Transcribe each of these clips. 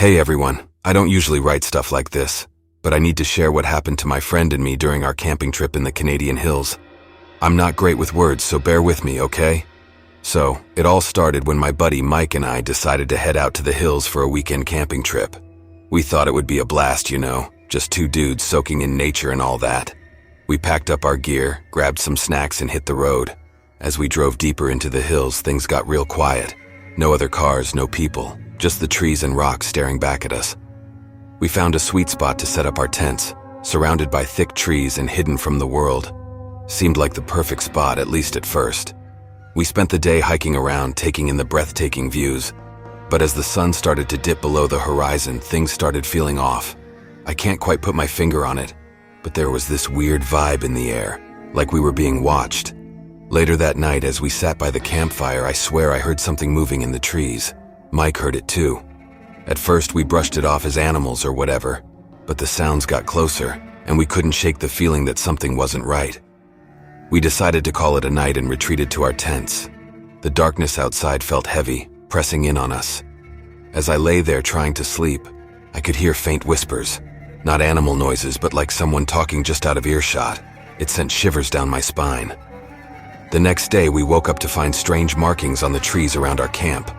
Hey everyone, I don't usually write stuff like this, but I need to share what happened to my friend and me during our camping trip in the Canadian hills. I'm not great with words, so bear with me, okay? So, it all started when my buddy Mike and I decided to head out to the hills for a weekend camping trip. We thought it would be a blast, just two dudes soaking in nature and all that. We packed up our gear, grabbed some snacks and hit the road. As we drove deeper into the hills, things got real quiet. No other cars, no people, just the trees and rocks staring back at us. We found a sweet spot to set up our tents, surrounded by thick trees and hidden from the world. Seemed like the perfect spot, at least at first. We spent the day hiking around, taking in the breathtaking views. But as the sun started to dip below the horizon, things started feeling off. I can't quite put my finger on it, but there was this weird vibe in the air, like we were being watched. Later that night, as we sat by the campfire, I swear I heard something moving in the trees. Mike heard it too. At first, we brushed it off as animals or whatever, but the sounds got closer, and we couldn't shake the feeling that something wasn't right. We decided to call it a night and retreated to our tents. The darkness outside felt heavy, pressing in on us. As I lay there trying to sleep, I could hear faint whispers. Not animal noises, but like someone talking just out of earshot. It sent shivers down my spine. The next day, we woke up to find strange markings on the trees around our camp.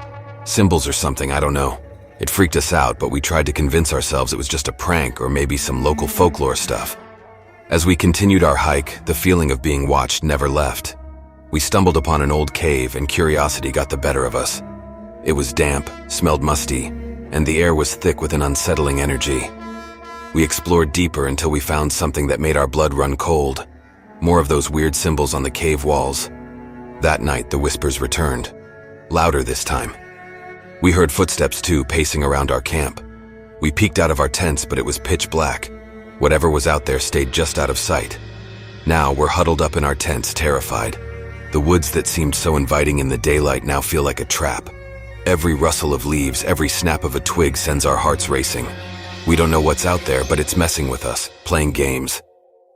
Symbols or something, I don't know. It freaked us out, but we tried to convince ourselves it was just a prank or maybe some local folklore stuff. As we continued our hike, the feeling of being watched never left. We stumbled upon an old cave and curiosity got the better of us. It was damp, smelled musty, and the air was thick with an unsettling energy. We explored deeper until we found something that made our blood run cold. More of those weird symbols on the cave walls. That night, the whispers returned. Louder this time. We heard footsteps too, pacing around our camp. We peeked out of our tents, but it was pitch black. Whatever was out there stayed just out of sight. Now we're huddled up in our tents, terrified. The woods that seemed so inviting in the daylight now feel like a trap. Every rustle of leaves, every snap of a twig sends our hearts racing. We don't know what's out there, but it's messing with us, playing games.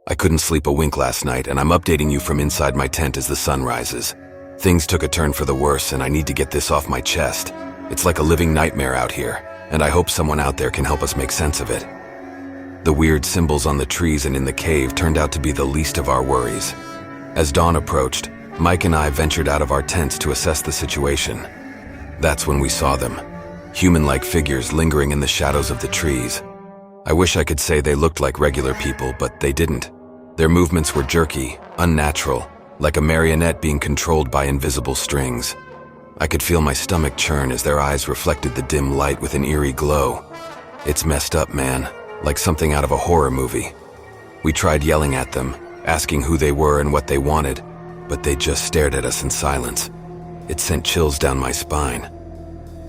I couldn't sleep a wink last night, and I'm updating you from inside my tent as the sun rises. Things took a turn for the worse, and I need to get this off my chest. It's like a living nightmare out here, and I hope someone out there can help us make sense of it. The weird symbols on the trees and in the cave turned out to be the least of our worries. As dawn approached, Mike and I ventured out of our tents to assess the situation. That's when we saw them, human-like figures lingering in the shadows of the trees. I wish I could say they looked like regular people, but they didn't. Their movements were jerky, unnatural, like a marionette being controlled by invisible strings. I could feel my stomach churn as their eyes reflected the dim light with an eerie glow. It's messed up, man, like something out of a horror movie. We tried yelling at them, asking who they were and what they wanted, but they just stared at us in silence. It sent chills down my spine.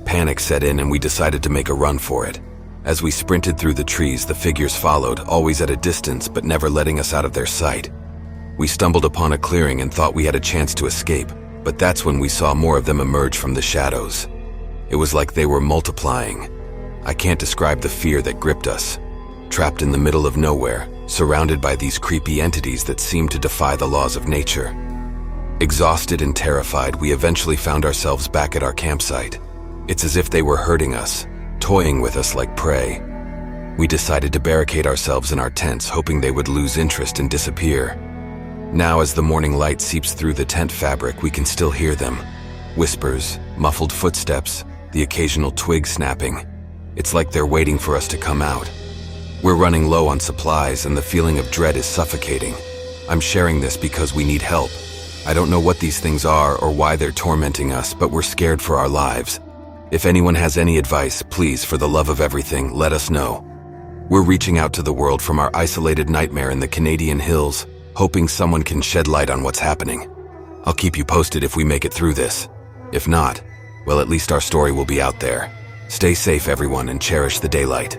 Panic set in and we decided to make a run for it. As we sprinted through the trees, the figures followed, always at a distance but never letting us out of their sight. We stumbled upon a clearing and thought we had a chance to escape, but that's when we saw more of them emerge from the shadows. It was like they were multiplying. I can't describe the fear that gripped us. Trapped in the middle of nowhere, surrounded by these creepy entities that seemed to defy the laws of nature. Exhausted and terrified, we eventually found ourselves back at our campsite. It's as if they were hurting us, toying with us like prey. We decided to barricade ourselves in our tents, hoping they would lose interest and disappear. Now, as the morning light seeps through the tent fabric, we can still hear them. Whispers, muffled footsteps, the occasional twig snapping. It's like they're waiting for us to come out. We're running low on supplies and the feeling of dread is suffocating. I'm sharing this because we need help. I don't know what these things are or why they're tormenting us, but we're scared for our lives. If anyone has any advice, please, for the love of everything, let us know. We're reaching out to the world from our isolated nightmare in the Canadian hills, hoping someone can shed light on what's happening. I'll keep you posted if we make it through this. If not, well, at least our story will be out there. Stay safe, everyone, and cherish the daylight.